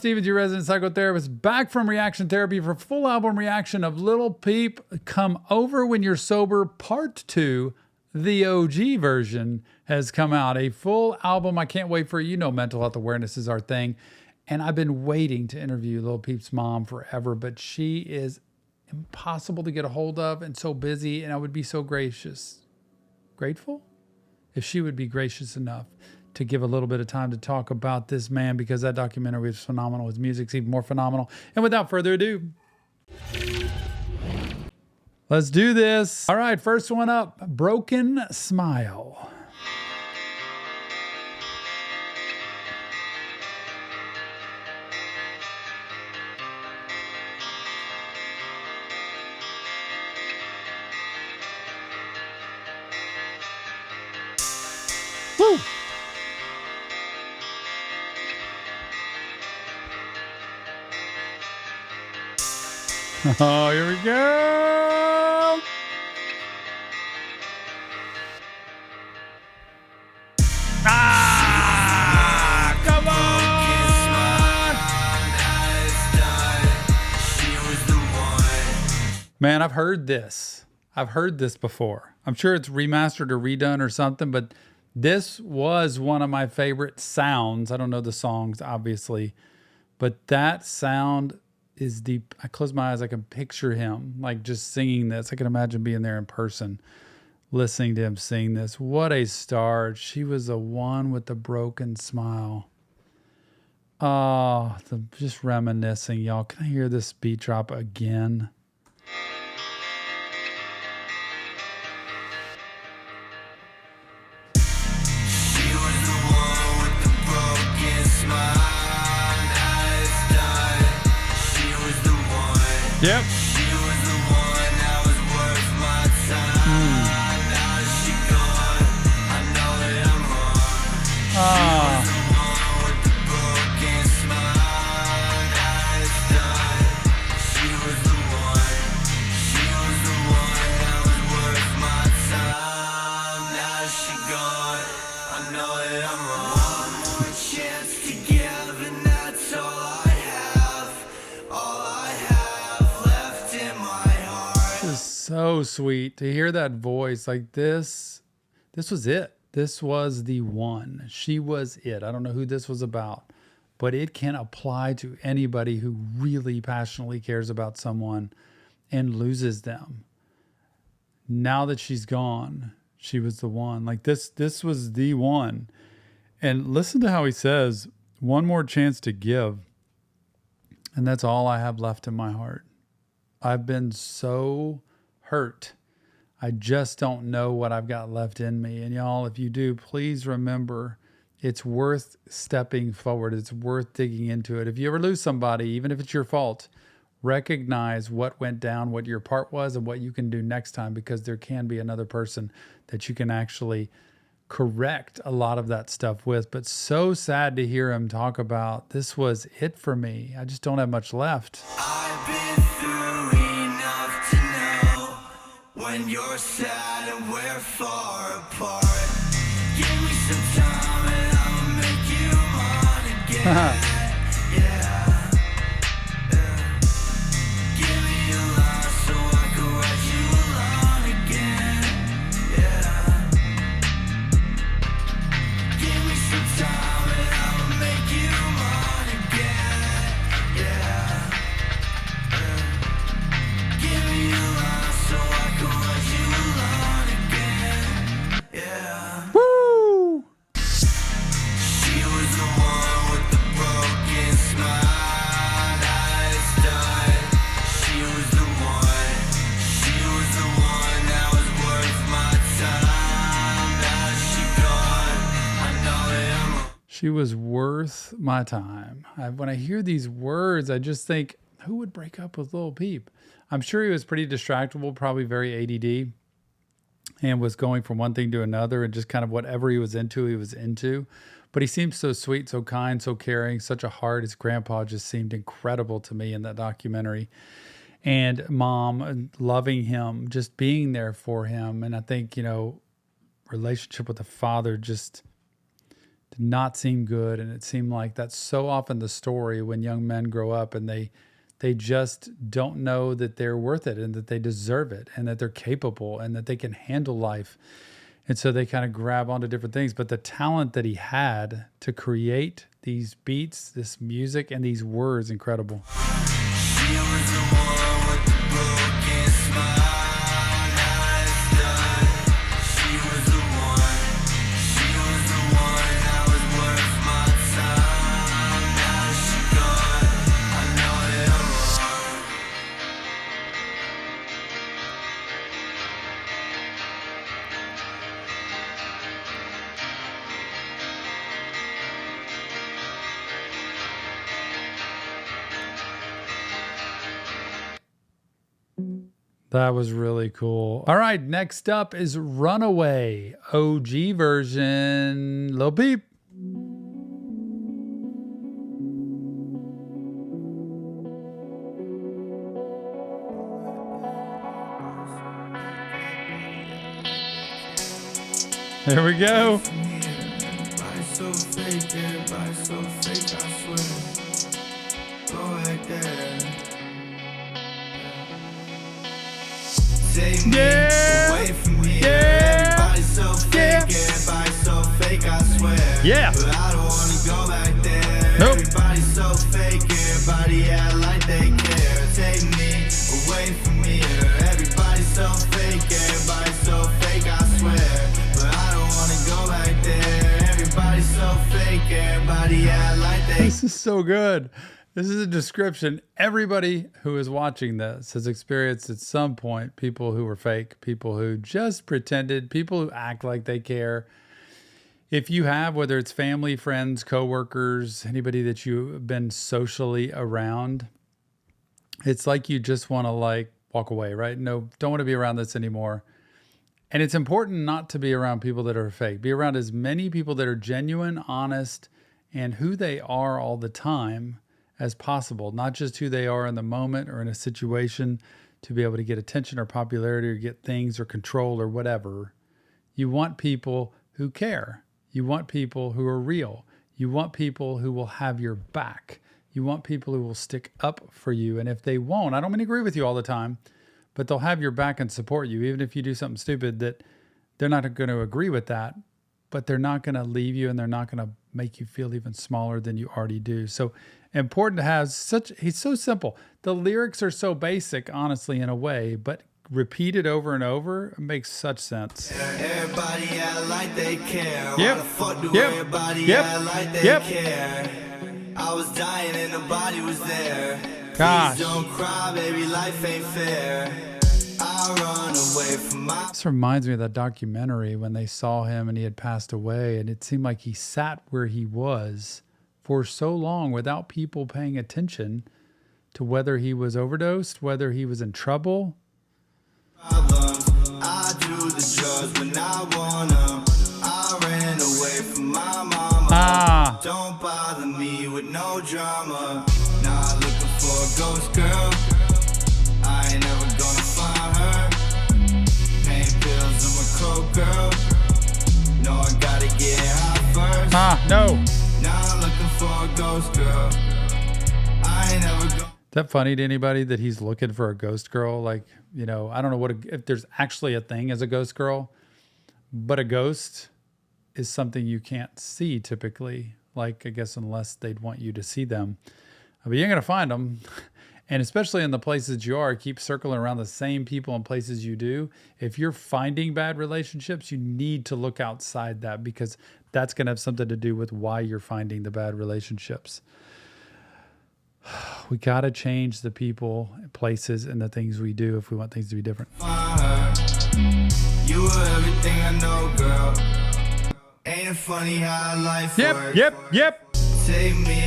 Stevens, your resident psychotherapist, back from reaction therapy for full album reaction of Lil Peep, Come Over When You're Sober, Part 2. The OG version has come out. A full album. I can't wait for it. You know, mental health awareness is our thing. And I've been waiting to interview Lil Peep's mom forever, but she is impossible to get a hold of and so busy. And I would be so grateful if she would be gracious enough to give a little bit of time to talk about this man, because that documentary was phenomenal. His music's even more phenomenal. And without further ado, let's do this. All right, first one up, Broken Smile. Woo! Oh, here we go. Ah, come on. Man, I've heard this. I've heard this before. I'm sure it's remastered or redone or something, but this was one of my favorite sounds. I don't know the songs, obviously, but that sound is deep. I close my eyes, I can picture him like just singing this. I can imagine being there in person, listening to him sing this. What a star. She was the one with the broken smile. Oh, just reminiscing, y'all. Can I hear this beat drop again? Yep. She was the one that was worth my time. Now she gone. I know that I'm wrong. She was the one with the broken smile. Now it's done. She was the one. She was the one that was worth my time. Now she gone. I know that I'm wrong. One more chance to give, and that's all I have. All I have. So sweet to hear that voice like this. This was it. This was the one. She was it. I don't know who this was about, but it can apply to anybody who really passionately cares about someone and loses them. Now that she's gone, she was the one. Like this was the one. And listen to how he says, one more chance to give. And that's all I have left in my heart. I've been so hurt. I just don't know what I've got left in me. And y'all, if you do, please remember it's worth stepping forward. It's worth digging into it. If you ever lose somebody, even if it's your fault, recognize what went down, what your part was, and what you can do next time, because there can be another person that you can actually correct a lot of that stuff with. But so sad to hear him talk about, this was it for me. I just don't have much left. I've been through enough to know when you're sad and we're far apart. Give me some time and I'll make you mine again. Yeah. Give me a line so I can write you a line again. Yeah. Give me some time and I'll make you mine again. Yeah. Give me a line so I can write you a line again. Yeah. Woo! She was the one with the broken smile. Now it's done. She was the one. She was the one that was worth my time. Now she gone. I know that I'm wrong. She was worth my time. When I hear these words, I just think, who would break up with Lil Peep? I'm sure he was pretty distractible, probably very ADD, and was going from one thing to another, and just kind of whatever he was into. But he seemed so sweet, so kind, so caring, such a heart. His grandpa just seemed incredible to me in that documentary. And mom loving him, just being there for him. And I think, relationship with the father just did not seem good. And it seemed like that's so often the story when young men grow up and they just don't know that they're worth it and that they deserve it and that they're capable and that they can handle life. And so they kind of grab onto different things. But the talent that he had to create these beats, this music, and these words, incredible. She was the one with the broken smile. Now it's done. She was the one. She was the one that was worth my time. Now she's gone. I know that I'm wrong. That was really cool. All right, next up is Runaway OG version, Lil Peep. There we go. Everybody so fake, everybody so fake, I swear. Go back there. Take me away from here. Everybody so fake, everybody so fake, I swear. Yeah. But I don't wanna go back there. Nope. Everybody so fake, everybody act like they care. Take me away from here. Everybody so fake, everybody so fake, I swear. But I don't wanna go back there. Everybody so fake, everybody act like they This is so good. This is a description. Everybody who is watching this has experienced at some point people who were fake, people who just pretended, people who act like they care. If you have, whether it's family, friends, coworkers, anybody that you've been socially around, it's like you just want to like walk away, right? No, don't want to be around this anymore. And it's important not to be around people that are fake. Be around as many people that are genuine, honest, and who they are all the time as possible, not just who they are in the moment or in a situation to be able to get attention or popularity or get things or control or whatever. You want people who care. You want people who are real. You want people who will have your back. You want people who will stick up for you. And if they won't, I don't mean to agree with you all the time, but they'll have your back and support you, even if you do something stupid that they're not going to agree with that, but they're not going to leave you and they're not going to make you feel even smaller than you already do. So important to have he's so simple. The lyrics are so basic, honestly, in a way, but repeated over and over makes such sense. Everybody act like they care. Yep. Why the fuck do Yep. everybody Yep. act like they Yep. care? I was dying and nobody was there. Gosh. Please don't cry, baby, life ain't fair. I run away from my This reminds me of that documentary when they saw him and he had passed away, and it seemed like he sat where he was for so long without people paying attention to whether he was overdosed, whether he was in trouble. problems. I do the drugs when I want 'em. I ran away from my mama. Don't bother me with no drama. Not looking for a ghost girl. I ain't never gonna find her. Pain pills, I'm a coke girl. No, I gotta get high first. No. Not looking for a ghost girl. I ain't never gonna. Is that funny to anybody that he's looking for a ghost girl? Like, you know, I don't know if there's actually a thing as a ghost girl, but a ghost is something you can't see typically. Like, I guess unless they'd want you to see them, but you ain't gonna find them. And especially in the places you are, keep circling around the same people and places you do. If you're finding bad relationships, you need to look outside that, because that's going to have something to do with why you're finding the bad relationships. We got to change the people, places, and the things we do if we want things to be different. You were everything I know, girl. Ain't it funny how life works? Yep. Take me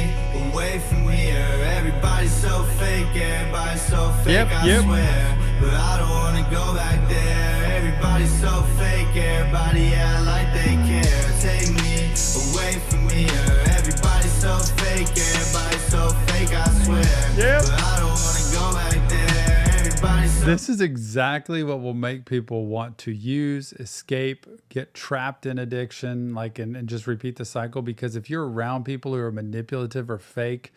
away from here. Everybody's so fake, everybody's so fake, I swear. But I don't wanna go back there. Everybody's so fake, everybody act like they care. Take me away from here. Everybody's so fake, everybody's so fake, I swear. But I don't wanna go back there. Everybody's so This is exactly what will make people want to use, escape, get trapped in addiction, like, and just repeat the cycle. Because if you're around people who are manipulative or fake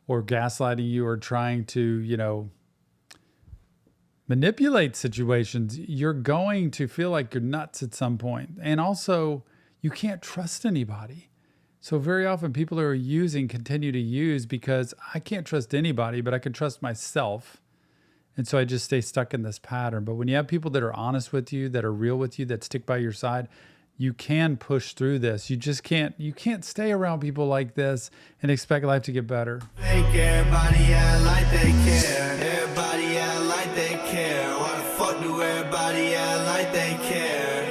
or gaslighting you or trying to, manipulate situations, you're going to feel like you're nuts at some point. And also, you can't trust anybody. So very often people who are using continue to use because I can't trust anybody, but I can trust myself. And so I just stay stuck in this pattern. But when you have people that are honest with you, that are real with you, that stick by your side, you can push through this. You can't stay around people like this and expect life to get better. Make everybody act like they care. Everybody act like they care. Why the fuck do everybody act like they care?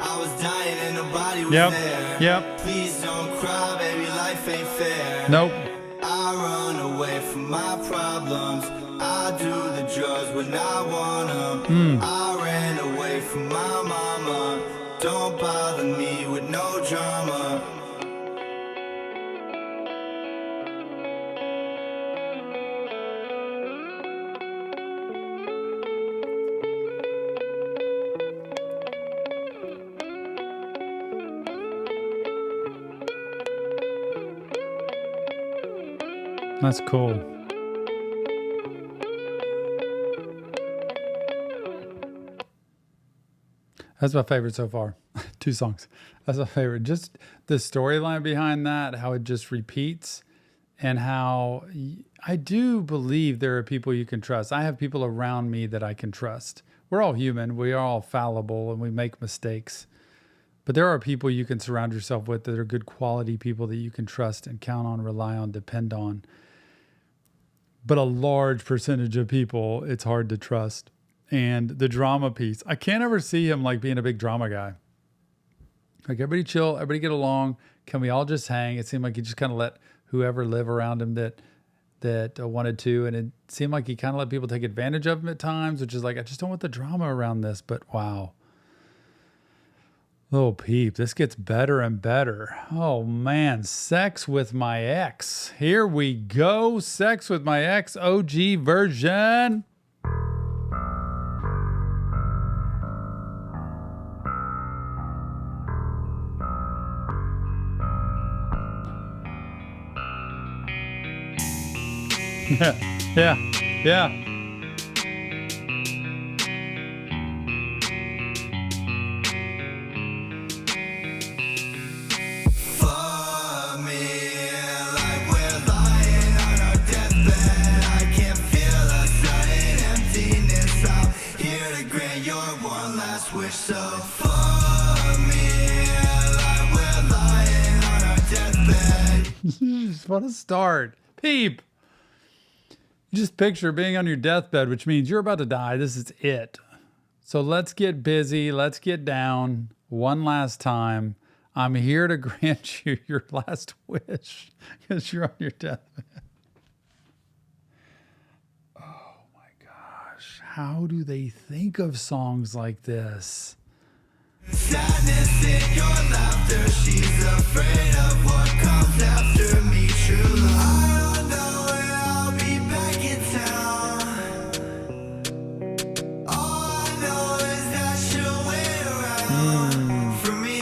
I was dying and nobody was there. Yep. Please don't cry, baby, life ain't fair. Nope. I run away from my problems. I do the drugs when I want them. I ran away from my mama. Don't bother me with no drama. That's cool. That's my favorite so far. 2 songs. That's my favorite. Just the storyline behind that, how it just repeats, and how I do believe there are people you can trust. I have people around me that I can trust. We're all human. We are all fallible and we make mistakes. But there are people you can surround yourself with that are good quality people that you can trust and count on, rely on, depend on. But a large percentage of people, it's hard to trust. And the drama piece, I can't ever see him like being a big drama guy. Like, everybody chill, everybody get along. Can we all just hang? It seemed like he just kind of let whoever live around him that wanted to. And it seemed like he kind of let people take advantage of him at times, which is like, I just don't want the drama around this. But wow. Lil Peep, this gets better and better. Oh man, Sex with My Ex. Here we go. Sex with My Ex OG version. Yeah. Fuck me like we're lying on our deathbed. I can feel a sudden emptiness. I'm here to grant your one last wish. So fuck me like we're lying on our deathbed. Just want to start. Peep. Just picture being on your deathbed, which means you're about to die. This is it. So let's get busy. Let's get down one last time. I'm here to grant you your last wish because you're on your deathbed. Oh my gosh. How do they think of songs like this? Sadness in your laughter. She's afraid of what comes after me. True love. I don't know when I'll be back in town. All I know is that she'll wait around for me.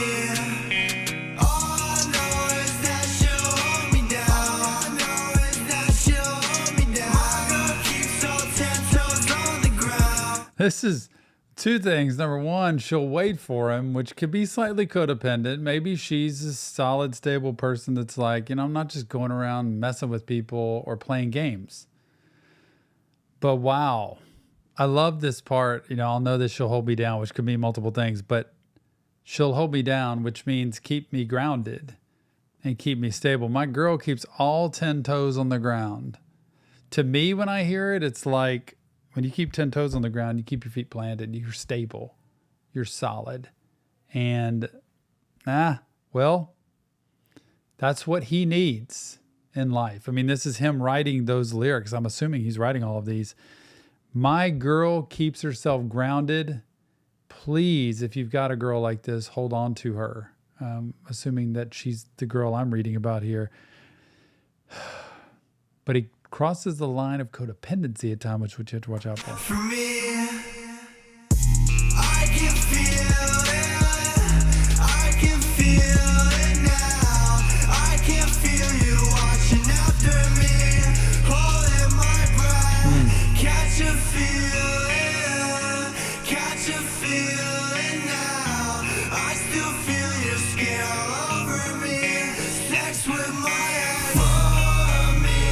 All I know is that she'll hold me down. All I know is that she'll hold me down. My girl keeps all 10 toes on the ground. This is 2 things. Number 1, she'll wait for him, which could be slightly codependent. Maybe she's a solid, stable person that's like, I'm not just going around messing with people or playing games. But wow, I love this part. I'll know that she'll hold me down, which could mean multiple things, but she'll hold me down, which means keep me grounded and keep me stable. My girl keeps all 10 toes on the ground. To me, when I hear it, it's like, when you keep 10 toes on the ground, you keep your feet planted, you're stable, you're solid. And, well, that's what he needs in life. I mean, this is him writing those lyrics. I'm assuming he's writing all of these. My girl keeps herself grounded. Please, if you've got a girl like this, hold on to her. Assuming that she's the girl I'm reading about here. But he crosses the line of codependency at times, which you have to watch out for. For me, feeling now. I still feel your skin all over me. Sex with my hands. For me,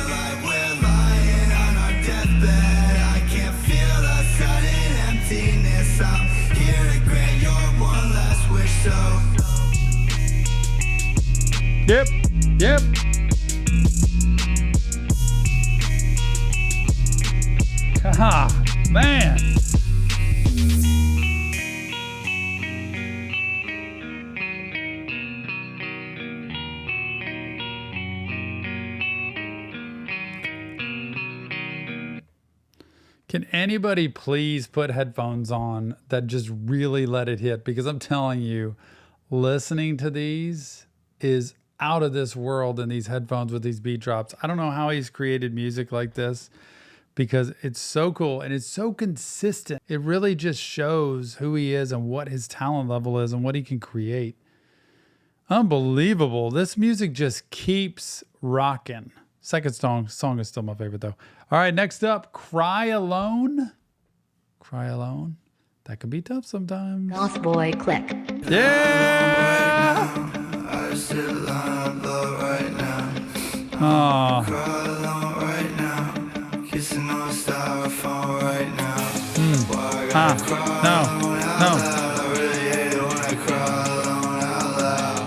like we're lying on our deathbed. I can't feel the sudden emptiness. I'm here to grant your one last wish, so. Yep. Yep. Haha, man. Can anybody please put headphones on that just really let it hit? Because I'm telling you, listening to these is out of this world in these headphones with these beat drops. I don't know how he's created music like this because it's so cool and it's so consistent. It really just shows who he is and what his talent level is and what he can create. Unbelievable. This music just keeps rocking. Second song is still my favorite though. All right, next up, Cry Alone. Cry Alone. That can be tough sometimes. Goth Boy Click. Yeah! I sit alone right now. Oh, Cry alone right now. Kissing on styrofoam right now. Why I gotta cry alone out no. loud? I really hate it when I cry alone out loud.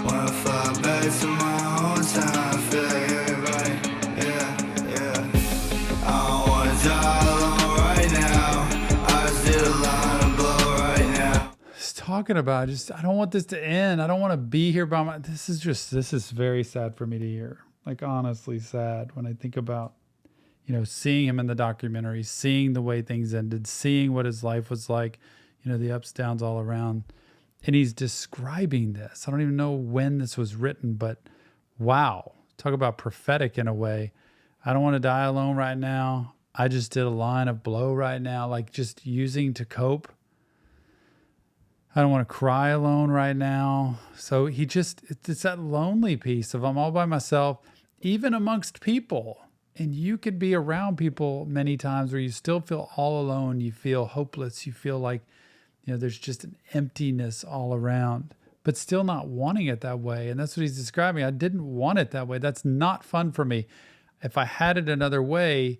When I fly back to my hometown, I feel like everybody, yeah. I don't wanna die alone right now. I sit alone and blow right now. He's talking about I don't want this to end. I don't want to be here by my. This is very sad for me to hear. Like honestly sad when I think about, seeing him in the documentary, seeing the way things ended, seeing what his life was like, the ups, downs all around. And he's describing this. I don't even know when this was written, but wow. Talk about prophetic in a way. I don't want to die alone right now. I just did a line of blow right now, like just using to cope. I don't want to cry alone right now. So it's that lonely piece of I'm all by myself, even amongst people. And you could be around people many times where you still feel all alone. You feel hopeless. You feel like, there's just an emptiness all around, but still not wanting it that way. And that's what he's describing. I didn't want it that way. That's not fun for me. If I had it another way,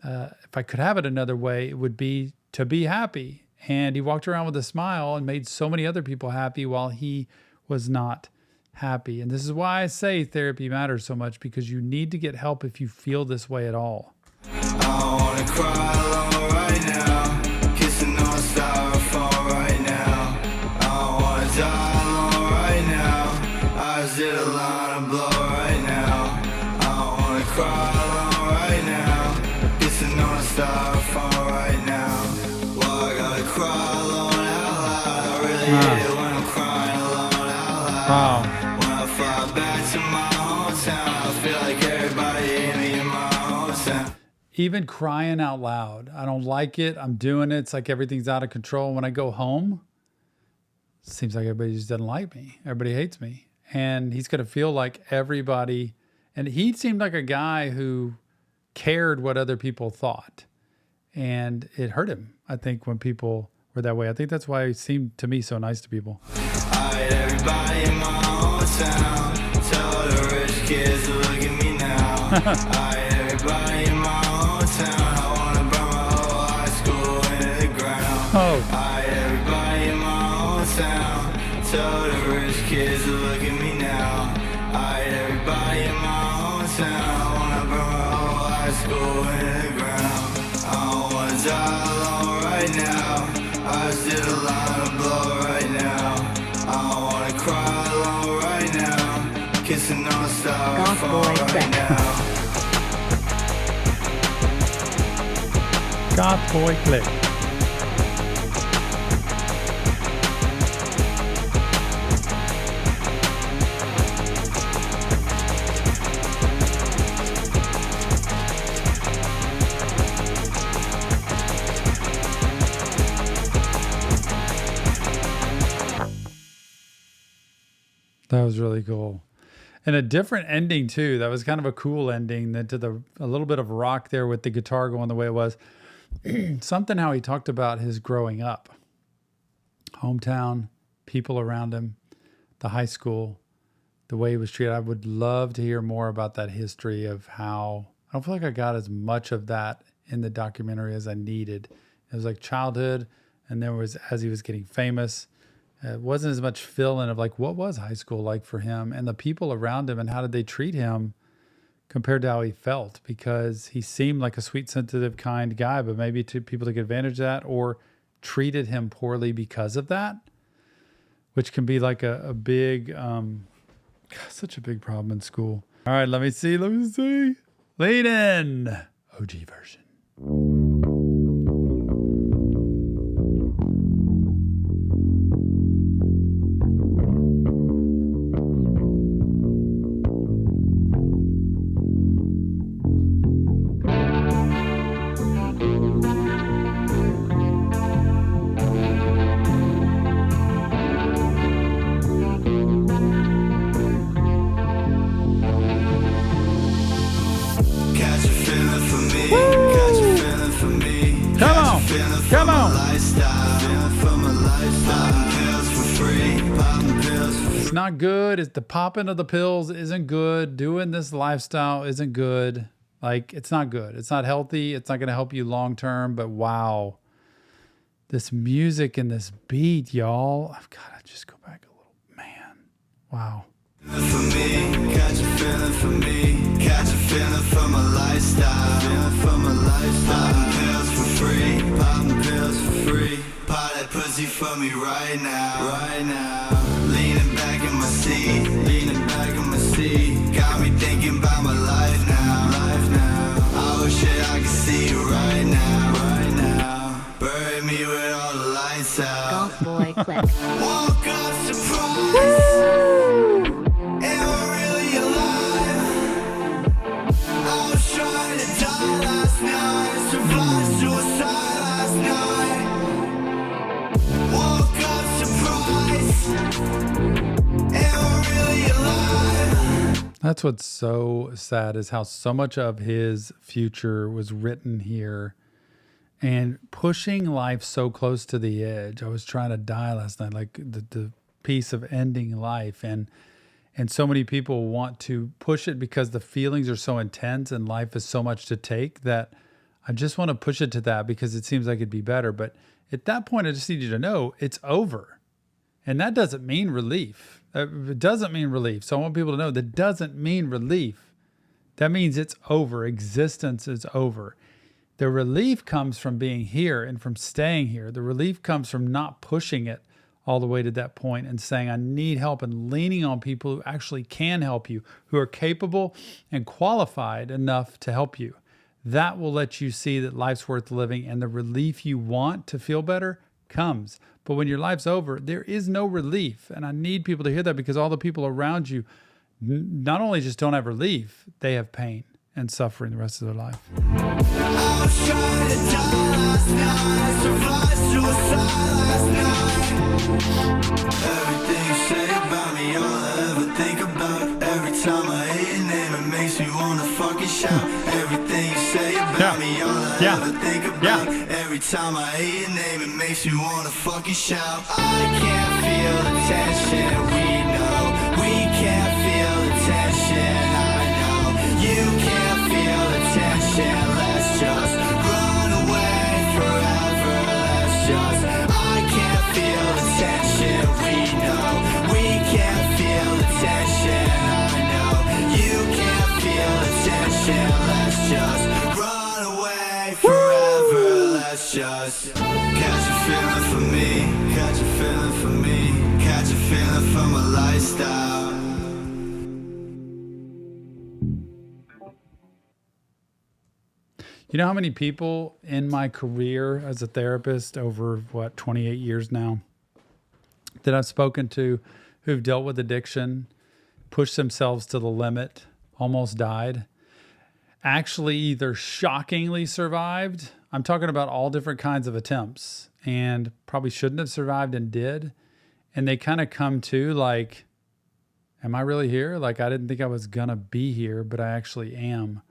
if I could have it another way, it would be to be happy. And he walked around with a smile and made so many other people happy while he was not happy. And this is why I say therapy matters so much, because you need to get help if you feel this way at all. I wanna cry alone right now. Kissing on styrofoam right now. I wanna die alone right now. I sit alone and blow right now. I wanna cry alone right now. Kissing on styrofoam right now. Well, I gotta cry alone out loud. I really hate it when I'm crying alone out loud. Wow. When I fly back to my hometown, I feel like everybody hate me in my hometown. Even crying out loud. I don't like it. I'm doing it. It's like everything's out of control. When I go home, it seems like everybody just doesn't like me. Everybody hates me. And he's going to feel like everybody. And he seemed like a guy who cared what other people thought. And it hurt him, I think, when people were that way. I think that's why he seemed to me so nice to people. I hate everybody in my hometown. Tell the rich kids to look at me now. I hate everybody in my hometown. I wanna burn my whole high school into the ground. Oh. I hate everybody in my hometown. Tell the rich kids to look at me now. I hate everybody in my hometown. I wanna burn my whole high school into the ground. I don't wanna die alone right now. I sit alone and blow right now. I don't wanna cry alone right now. Kissing on styrofoam right now. Goth Boy Click. That was really cool. And a different ending too. That was kind of a cool ending than to a little bit of rock there with the guitar going the way it was. Something how he talked about his growing up hometown, people around him, the high school, the way he was treated. I would love to hear more about that history of how, I don't feel like I got as much of that in the documentary as I needed. It was like childhood, and there was, as he was getting famous, it wasn't as much fill-in of like, what was high school like for him and the people around him and how did they treat him compared to how he felt, because he seemed like a sweet, sensitive, kind guy, but maybe people took advantage of that or treated him poorly because of that, which can be like a big, such a big problem in school. All right, let me see. Leanin OG version. Catch a feeling for me. Catch a feeling for me. Come on. Come on. Lifestyle. Feeling for my lifestyle. Popping pills for free. Popping pills for free. It's not good. It's the popping of the pills isn't good. Doing this lifestyle isn't good. Like, it's not good. It's not healthy. It's not going to help you long term. But wow, this music and this beat, y'all. I've got to just go back a little. Man, wow. For me, catch a feeling for me. Catch a feeling for my lifestyle. Feeling for my lifestyle. Popping pills for free. Popping pills for free. Pop that pussy for me right now. Right now. Leaning back in my seat. Leaning back in my seat. Got me thinking about my life now. Life now. I wish that I could see you right now. Right now. Bury me with all the lights out. Golf boy click. Woke up surprised. Am I really alive? I was trying to die last night. Survived suicide last night. Woke up surprised. Am I really alive? That's what's so sad is how so much of his future was written here and pushing life so close to the edge. I was trying to die last night, like the piece of ending life. And so many people want to push it because the feelings are so intense and life is so much to take that I just want to push it to that because it seems like it'd be better. But at that point, I just need you to know it's over. And that doesn't mean relief. It doesn't mean relief. So I want people to know that doesn't mean relief. That means it's over. Existence is over. The relief comes from being here and from staying here. The relief comes from not pushing it all the way to that point and saying, I need help, and leaning on people who actually can help you, who are capable and qualified enough to help you. That will let you see that life's worth living, and the relief you want to feel better comes. But when your life's over, there is no relief. And I need people to hear that because all the people around you not only just don't have relief, they have pain and suffering the rest of their life. I was trying to die last night. Survived suicide last night. Everything you say about me, all I ever think about. Every time I hear your name, it makes me wanna fucking shout. Everything you say about me, all I ever think about. Every time I hear your name, it makes me wanna fucking shout. I can't feel the tension, we know. We can't feel the tension, I know. You can't feel the tension, let's just run away forever. Let's just, I can't feel the tension, we know. We can't feel the tension, I know. You can't feel the tension, let's just run away forever. Let's just catch a feeling for me, catch a feeling for me, catch a feeling for my lifestyle. You know how many people in my career as a therapist over 28 years now that I've spoken to who've dealt with addiction, pushed themselves to the limit, almost died, actually either shockingly survived. I'm talking about all different kinds of attempts, and probably shouldn't have survived and did. And they kind of come to like, am I really here? Like, I didn't think I was gonna be here, but I actually am.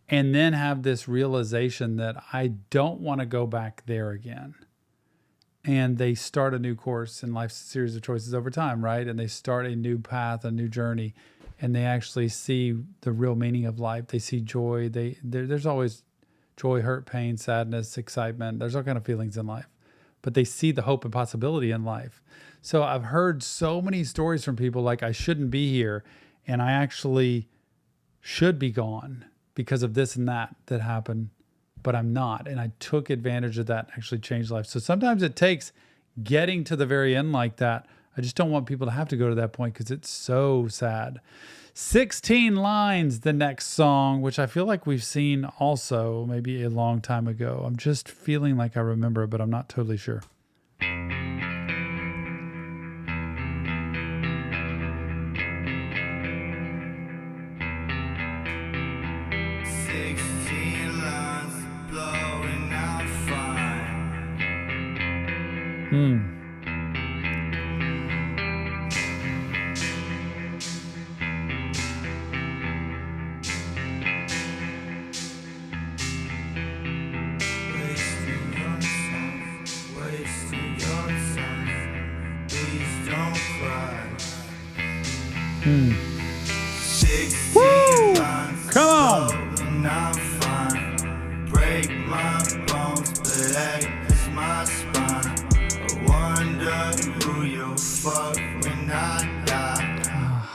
And then have this realization that I don't want to go back there again. and they start a new course in life's series of choices over time, right? And they start a new path, a new journey, and they actually see the real meaning of life. They see joy. There's always joy, hurt, pain, sadness, excitement. There's all kind of feelings in life, but they see the hope and possibility in life. So I've heard so many stories from people like, I shouldn't be here, and I actually should be gone because of this and that happened, but I'm not. And I took advantage of that and actually changed life. So sometimes it takes getting to the very end like that. I just don't want people to have to go to that point because it's so sad. 16 Lines, the next song, which I feel like we've seen also maybe a long time ago. I'm just feeling like I remember it, but I'm not totally sure. 16 lines blowing out fine. Wasting your time. Please don't cry. 16 lines Come on. blowing out fine. Break my bones, but aches my spine. I wonder who you'll fuck when I die.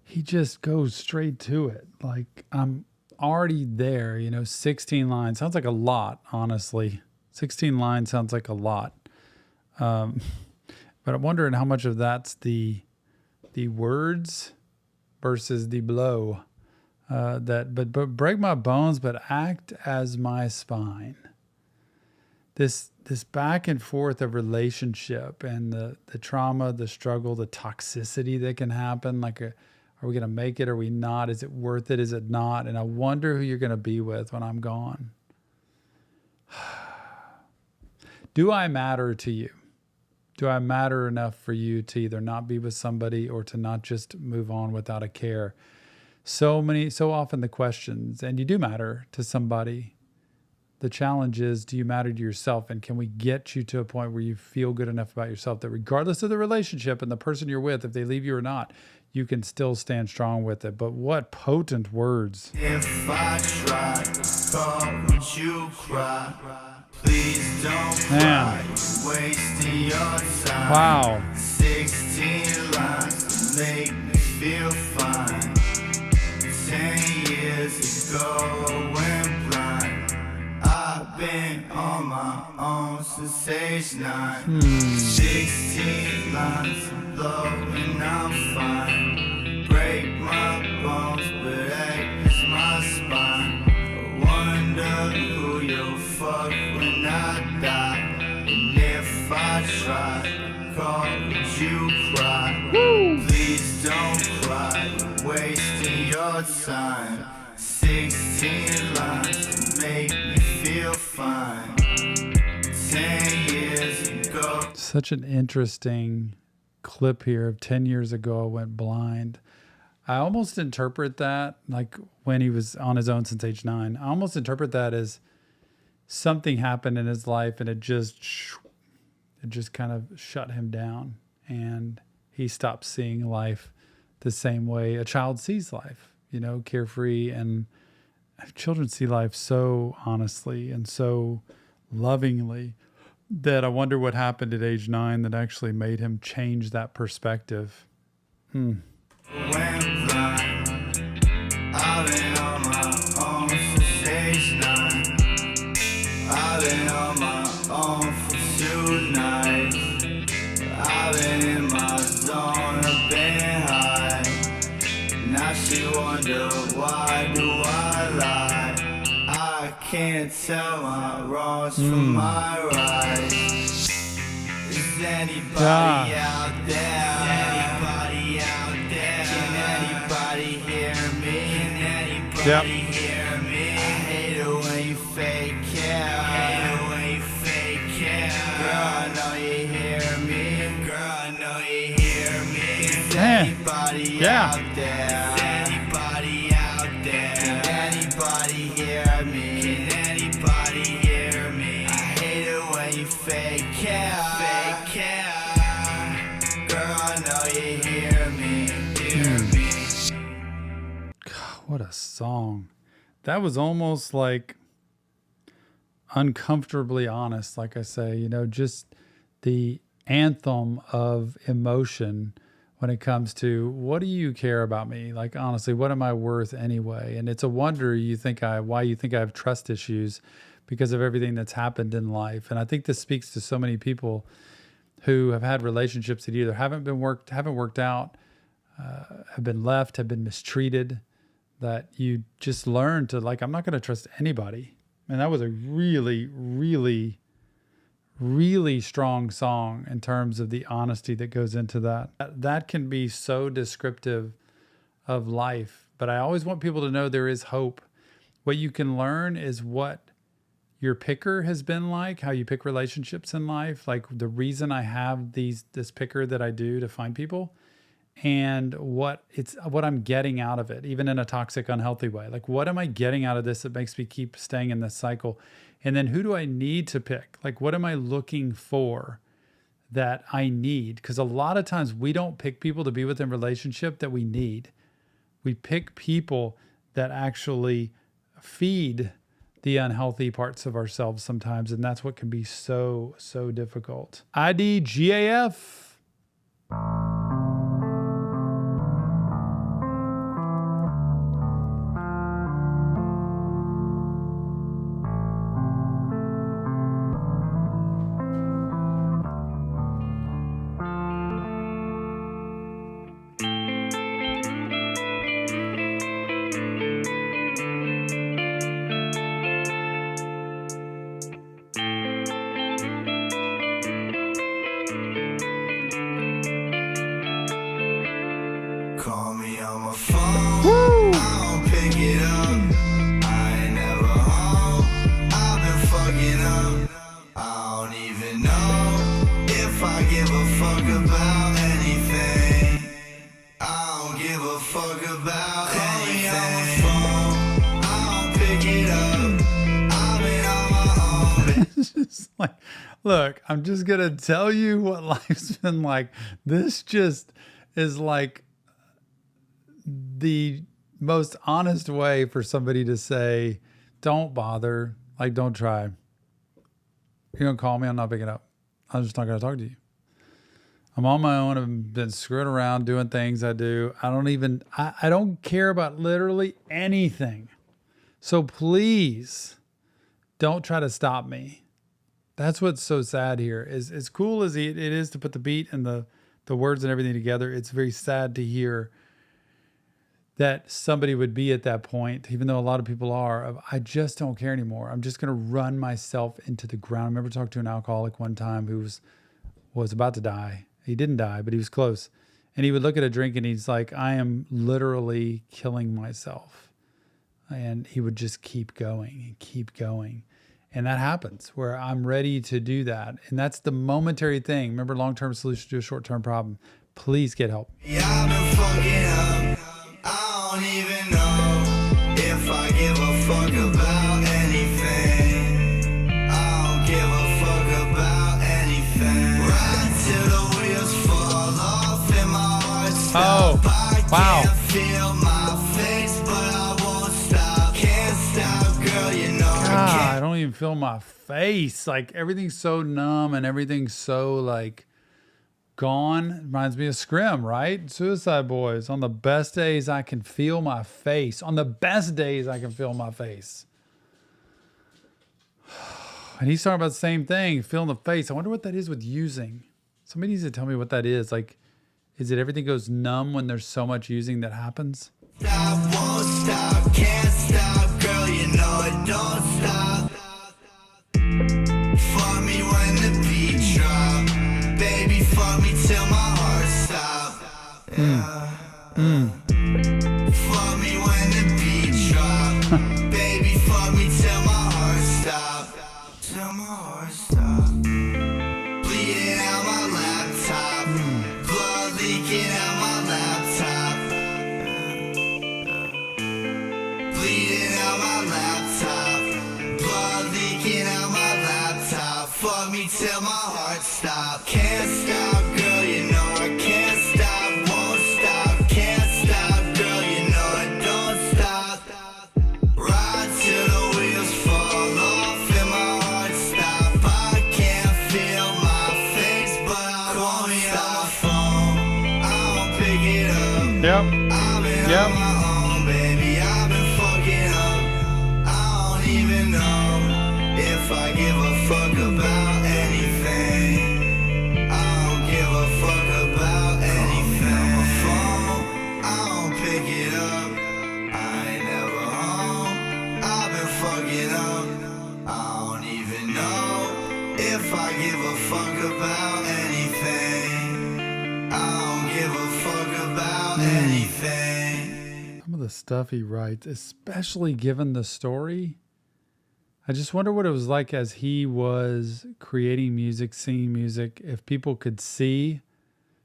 He just goes straight to it. Like, I'm already there, 16 lines. Sounds like a lot, honestly. 16 lines sounds like a lot. But I'm wondering how much of that's the words versus the blow. But break my bones, but act as my spine. This back and forth of relationship and the trauma, the struggle, the toxicity that can happen. Like, are we going to make it? Are we not? Is it worth it? Is it not? And I wonder who you're going to be with when I'm gone. Do I matter to you? Do I matter enough for you to either not be with somebody or to not just move on without a care? So often the questions, and you do matter to somebody. The challenge is, do you matter to yourself? And can we get you to a point where you feel good enough about yourself that regardless of the relationship and the person you're with, if they leave you or not, you can still stand strong with it? But what potent words. If I try to call, would you cry? Please don't cry. Wasting your time. Wow. 16 lines to make me feel fine. 10 years ago I went blind. I've been on my own since age 9. 16 lines to blow and I'm fine. Break my bones, but aches my spine. I wonder who you'll fuck when I die. And if I try to call, would you cry? Please don't cry, you're wasting your time. 16 lines to make me feel fine. 10 years ago. Such an interesting clip here of 10 years ago I went blind. I almost interpret that, like when he was on his own since age 9, I almost interpret that as something happened in his life and it just kind of shut him down and he stopped seeing life the same way a child sees life, carefree. And children see life so honestly and so lovingly that I wonder what happened at age 9 that actually made him change that perspective. Went blind. I've been on my own since age 9. I've been on my own for 2 nights. I've been in my zone, I've been high. Now she wonder why do I lie. I can't tell my wrongs from my rights. Is anybody out there? Anybody out there? Can anybody hear me? Can anybody hear me? I hate it when you fake care. I hate it when you fake care. Girl, I know you hear me. Girl, I know you hear me. Is anybody out there? Is anybody out there? Can anybody hear me? Can anybody hear me? I hate it when you fake care. Girl, I know you hear me, God, what a song. That was almost like uncomfortably honest, like I say, you know, just the anthem of emotion when it comes to what do you care about me? Like, honestly, what am I worth anyway? And it's a wonder why you think I have trust issues because of everything that's happened in life. And I think this speaks to so many people who have had relationships that either haven't worked out, have been left, have been mistreated, that you just learn to, like, I'm not going to trust anybody. And that was a really, really, really strong song in terms of the honesty that goes into that. That can be so descriptive of life, but I always want people to know there is hope. What you can learn is what your picker has been like, how you pick relationships in life. Like the reason I have this picker that I do to find people, and what I'm getting out of it, even in a toxic, unhealthy way. Like, what am I getting out of this that makes me keep staying in this cycle? And then who do I need to pick? Like, what am I looking for that I need? Because a lot of times we don't pick people to be within relationship that we need. We pick people that actually feed the unhealthy parts of ourselves sometimes. And that's what can be so, so difficult. IDGAF. Call me on my phone, I don't pick it up. I ain't never home, I've been fucking up. I don't even know if I give a fuck about anything. I don't give a fuck about anything. Call me on my phone, I don't pick it up. I've been on my own. It's just like, look, I'm just going to tell you what life's been like. This just is like the most honest way for somebody to say, don't bother. Like, don't try. You're going to call me, I'm not picking up. I'm just not going to talk to you. I'm on my own. I've been screwing around doing things I do. I don't care about literally anything. So please don't try to stop me. That's what's so sad here. Is as cool as it is to put the beat and the words and everything together, it's very sad to hear that somebody would be at that point, even though a lot of people are, of, I just don't care anymore. I'm just going to run myself into the ground. I remember talking to an alcoholic one time who was about to die. He didn't die, but he was close. And he would look at a drink and he's like, I am literally killing myself. And he would just keep going and keep going. And that happens where I'm ready to do that. And that's the momentary thing. Remember, long-term solution to a short-term problem. Please get help. Yeah, I've been fucking up. I don't even know if I give a fuck about anything. I don't give a fuck about anything. Ride till the wheels fall off and my heart stops. Wow. I can't feel my face, but I won't stop. Can't stop, girl, you know God, I don't even feel my face. Like, everything's so numb and everything's so like gone. Reminds me of Scrim, right? Suicide Boys. On the best days, I can feel my face. On the best days, I can feel my face. And he's talking about the same thing, feeling the face. I wonder what that is with using. Somebody needs to tell me what that is. Like, is it everything goes numb when there's so much using that happens? stop, won't stop, can't stop, girl, you know it don't stop. Fuck me when the beat drop, baby, fuck me till my heart stop. Fuck me when the beat drop, baby, fuck me till my heart stop. Till my heart stop. Bleeding out my laptop, blood leaking out my laptop. Bleeding out my laptop, blood leaking out my laptop. Fuck fuck me till my heart stop. Can't stop, girl, you know I can't stop. Won't stop, can't stop, girl, you know I don't stop. Ride till the wheels fall off and my heart stop. I can't feel my face, but I call me on my phone. I won't pick it up. Yep. I've been Yep. on my own, baby. I've been fucking up. I don't even know if I give a fuck about anything. I don't give a fuck about anything. On my phone, I don't pick it up. I ain't never home. I've been fucking up. I don't even know if I give a fuck about anything. I don't give a fuck about anything. Some of the stuff he writes, especially given the story, I just wonder what it was like as he was creating music, singing music, if people could see,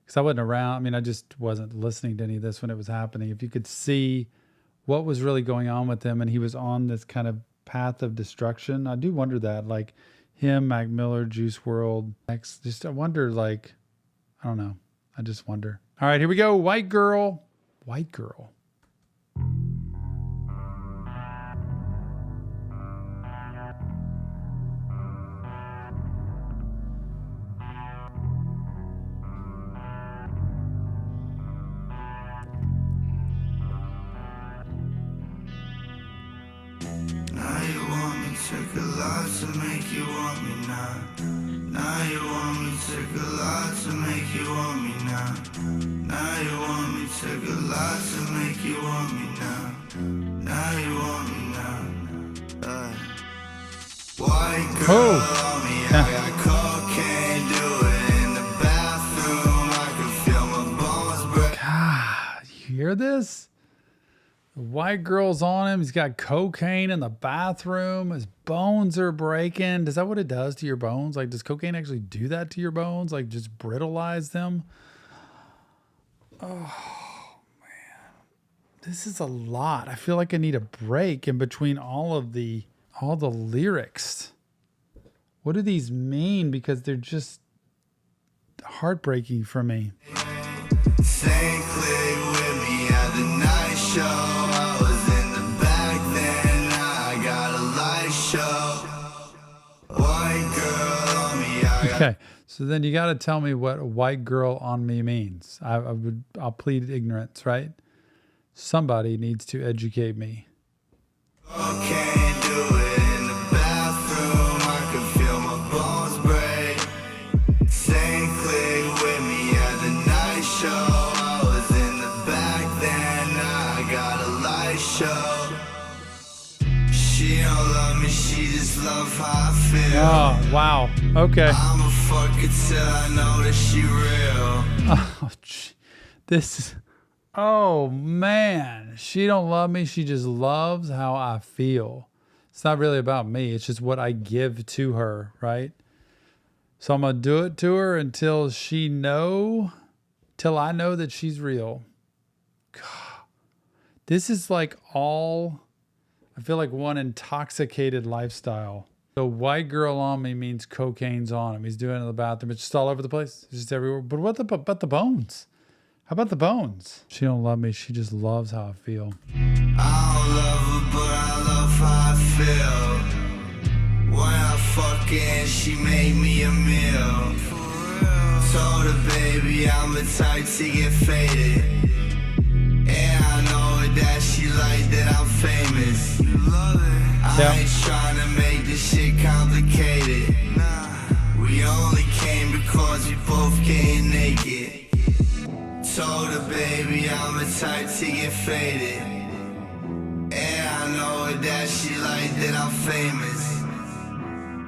because I wasn't around. I mean, I just wasn't listening to any of this when it was happening. If you could see what was really going on with him and he was on this kind of path of destruction, I do wonder that. Like him, Mac Miller, Juice WRLD, just I wonder, like, I don't know. I just wonder. All right, here we go. White Girl. White Girl. Now you want me, took a lot to make you want me now. Now you want me, took a lot to make you want me now. Now you want me, took a lot to make you want me now. Now you want me now. White girl on me, I got cocaine, do it in the bathroom. I can feel my bones break. God, you hear this? The white girl's on him. He's got cocaine in the bathroom. His bones are breaking. Is that what it does to your bones? Like, does cocaine actually do that to your bones? Like, just brittleize them? Oh, man. This is a lot. I feel like I need a break in between all the lyrics. What do these mean? Because they're just heartbreaking for me. Same click with me at the night show. I was in the back then, now I got a light show. White girl on me, I got Okay, so then you got to tell me what a white girl on me means. I'll plead ignorance, right? Somebody needs to educate me. cocaine, do it in the bathroom. I can feel my bones break. Same click with me at the night show. I was in the back then, now I got a light show. She don't love me, she just love how I feel. Oh, wow. Okay. I'ma fuck it till I know that she real. Oh, this is, oh man, she don't love me. She just loves how I feel. It's not really about me. It's just what I give to her, right? So I'm going to do it to her until I know that she's real. God, this is like I feel like one intoxicated lifestyle. So white girl on me means cocaine's on him. He's doing it in the bathroom. It's just all over the place. It's just everywhere. But what about the bones? How about the bones? She don't love me. She just loves how I feel. I don't love her, but I love how I feel. When I fuck in, she made me a meal. Told her, baby, I'm the type to get faded. And I know that she like that I'm famous. I ain't trying to make this shit complicated. We only came because we both getting naked. Told her, baby, I'm the type to get faded. And I know that she like that I'm famous.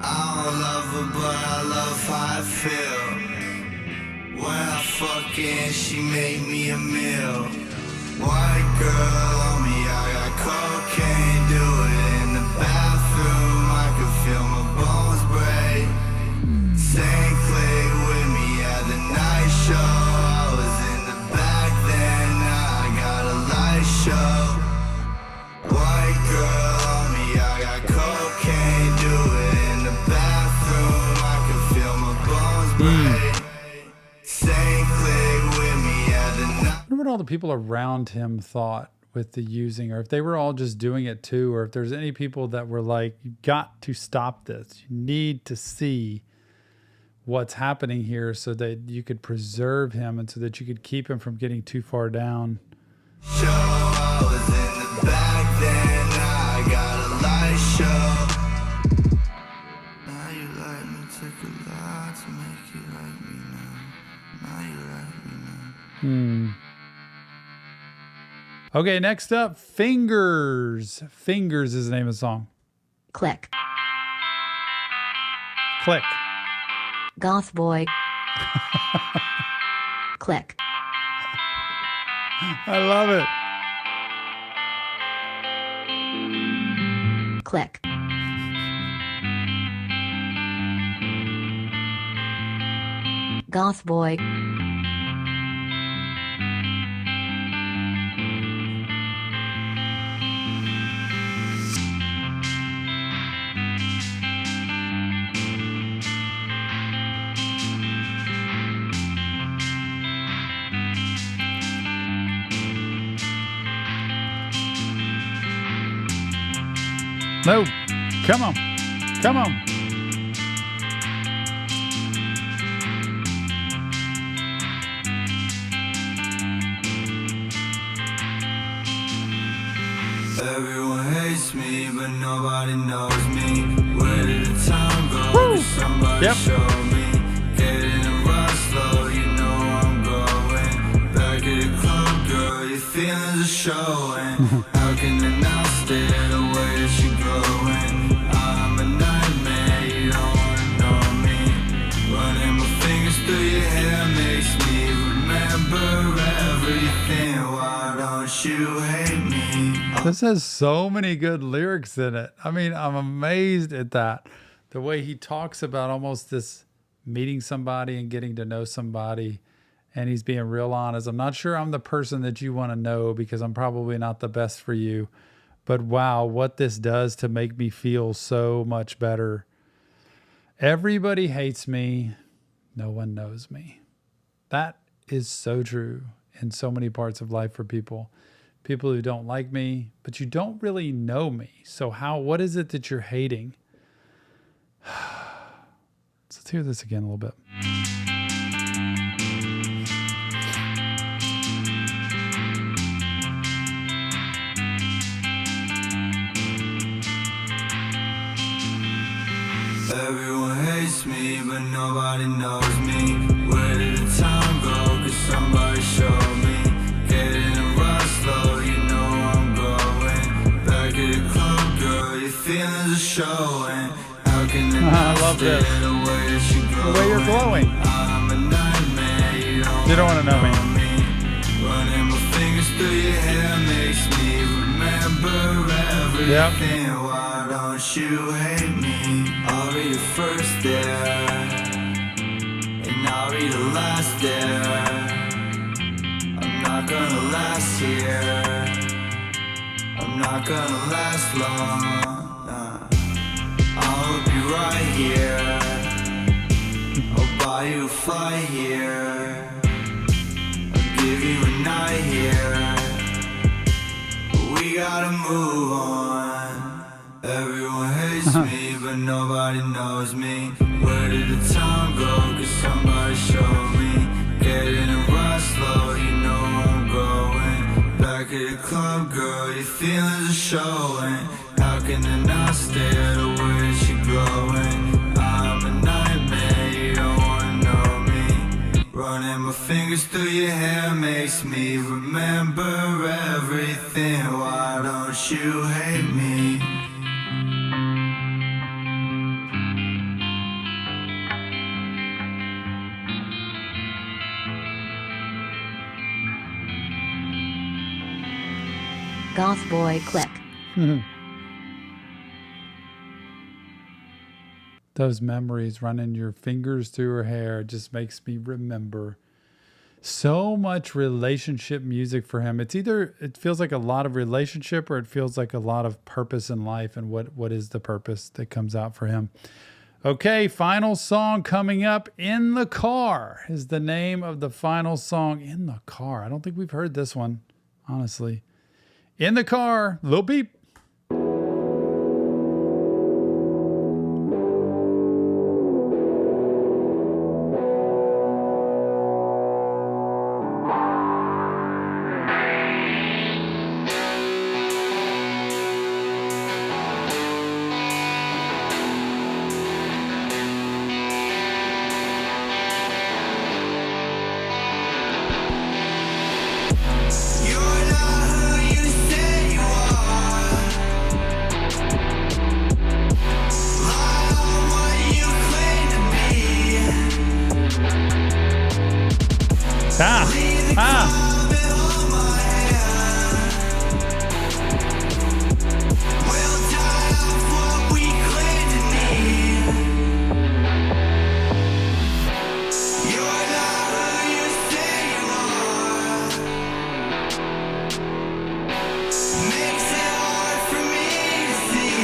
I don't love her, but I love how I feel. When I fuck in, she made me a meal. White girl on me, I got cocaine, do it in the bathroom. I can feel my bones break. Same click with me at the night show. I was in the back then, now I got a light show. White girl on me, I got cocaine, do it in the bathroom. I can Same click with me at the night. I wonder what all the people around him thought with the using, or if they were all just doing it too, or if there's any people that were like, you got to stop this. You need to see what's happening here so that you could preserve him and so that you could keep him from getting too far down. Show, I was in the back then, I got a light show. Now you like me, took a lot to make you like me now. Now you like me now. Okay, next up, Fingers. Fingers is the name of the song. Click. Click. Goth boy. Click. I love it. Click. Goth boy. No, come on, come on. Everyone hates me, but nobody knows me. Where did the time go? Could somebody show me? Getting a rush slow, you know I'm going. Back at the club, girl, your feelings are showing. How can I not stay the way that you're glowing? I'm a nightmare, you don't wanna know me. Running my fingers through your hair makes me remember everything. Why don't you hate me? This has so many good lyrics in it. I mean, I'm amazed at that. The way he talks about almost this meeting somebody and getting to know somebody, and he's being real honest. I'm not sure I'm the person that you want to know because I'm probably not the best for you. But wow, what this does to make me feel so much better. Everybody hates me. No one knows me. That is so true in so many parts of life for people. People who don't like me, but you don't really know me. So what is it that you're hating? Let's hear this again a little bit. Everyone hates me, but nobody knows me. Where did the time go? Could somebody show me? Getting a rush slow, you know I'm going. Back at the club, girl, your feelings are showing. How can I love stay this. the way that you're glowing? The way you're glowing. I'm a nightmare, You don't want to know me. Running my fingers through your hair makes me remember everything. Why don't you hate me? I'll be the first there, and I'll be the last there. I'm not gonna last here, I'm not gonna last long. Nah. I'll be right here, I'll buy you a flight here, I'll give you a night here. But we gotta move on. Everyone hates me, but nobody knows me. Where did the time go? Could somebody show me? Getting a rush slow, you know I'm going. Back at the club, girl, your feelings are showing. How can I not stay the way that you're glowing? I'm a nightmare, you don't wanna know me. Running my fingers through your hair makes me remember everything. Why don't you hate me? Goth boy. Click. Those memories running your fingers through her hair just makes me remember so much relationship music for him. It's either, it feels like a lot of relationship or it feels like a lot of purpose in life. And what is the purpose that comes out for him? Okay, final song coming up. In the Car is the name of the final song. In the Car. I don't think we've heard this one, honestly. In the Car, Lil Peep. You're not who you say you are. Lie on what you claim to be. Leave the club and hold my hand. We'll die off what we claim to need. You're not who you say you are. Makes it hard for me to see.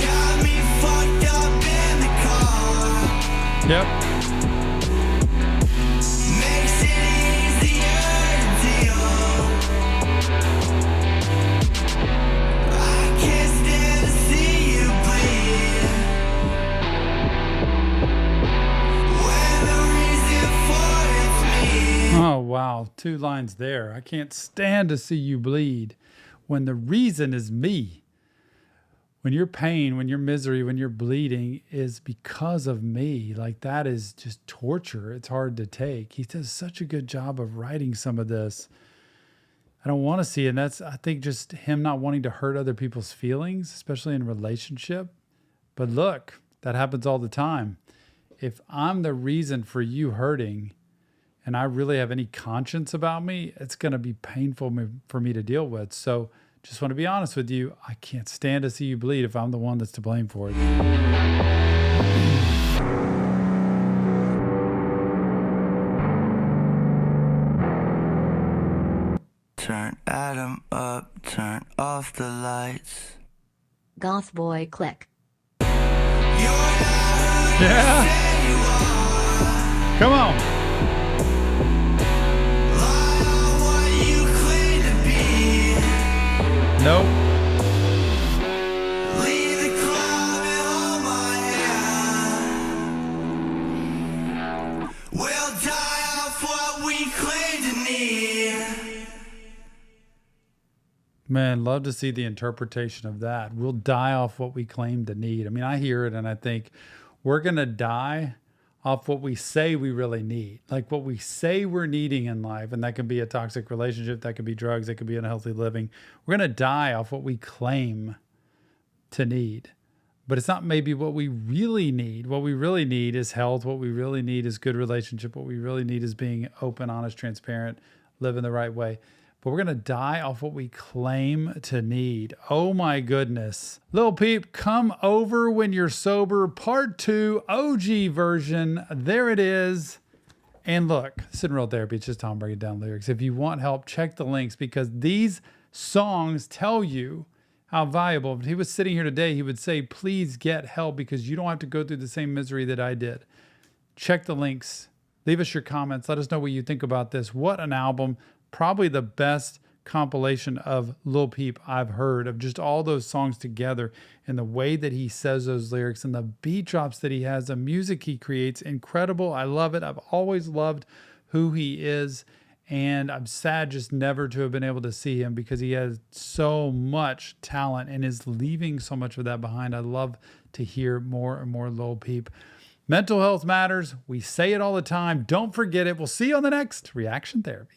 Got me fucked up in the car. Yep. Makes it easier to deal. I can't stand to see you bleed. When the reason for it's me. Oh, wow. 2 lines there. I can't stand to see you bleed when the reason is me. When your pain, when your misery, when you're bleeding is because of me. Like, that is just torture. It's hard to take. He does such a good job of writing some of this. I don't want to see it. And that's, I think, just him not wanting to hurt other people's feelings, especially in a relationship. But look, that happens all the time. If I'm the reason for you hurting and I really have any conscience about me, it's going to be painful for me to deal with. So just want to be honest with you. I can't stand to see you bleed if I'm the one that's to blame for it. Turn Adam up, turn off the lights. Goth Boy Click. You're not who Yeah. you are. Come on. Lie on what you claim to be. Nope. Leave the club and hold my hand. We'll die off what we claim to need. Man, love to see the interpretation of that. We'll die off what we claim to need. I mean, I hear it and I think we're going to die off what we say we really need, like what we say we're needing in life. And that can be a toxic relationship, that could be drugs, that could be unhealthy living. We're going to die off what we claim to need. But it's not maybe what we really need. What we really need is health. What we really need is good relationship. What we really need is being open, honest, transparent, living the right way. But we're going to die off what we claim to need. Oh my goodness. Lil Peep, Come Over When You're Sober, Part 2, OG version. There it is. And look, this isn't real therapy. It's just Tom breaking down lyrics. If you want help, check the links because these songs tell you how valuable. If he was sitting here today, he would say, please get help because you don't have to go through the same misery that I did. Check the links. Leave us your comments. Let us know what you think about this. What an album. Probably the best compilation of Lil Peep I've heard, of just all those songs together and the way that he says those lyrics and the beat drops that he has, the music he creates. Incredible. I love it. I've always loved who he is. And I'm sad just never to have been able to see him because he has so much talent and is leaving so much of that behind. I love to hear more and more Lil Peep. Mental health matters. We say it all the time. Don't forget it. We'll see you on the next Reaction Therapy.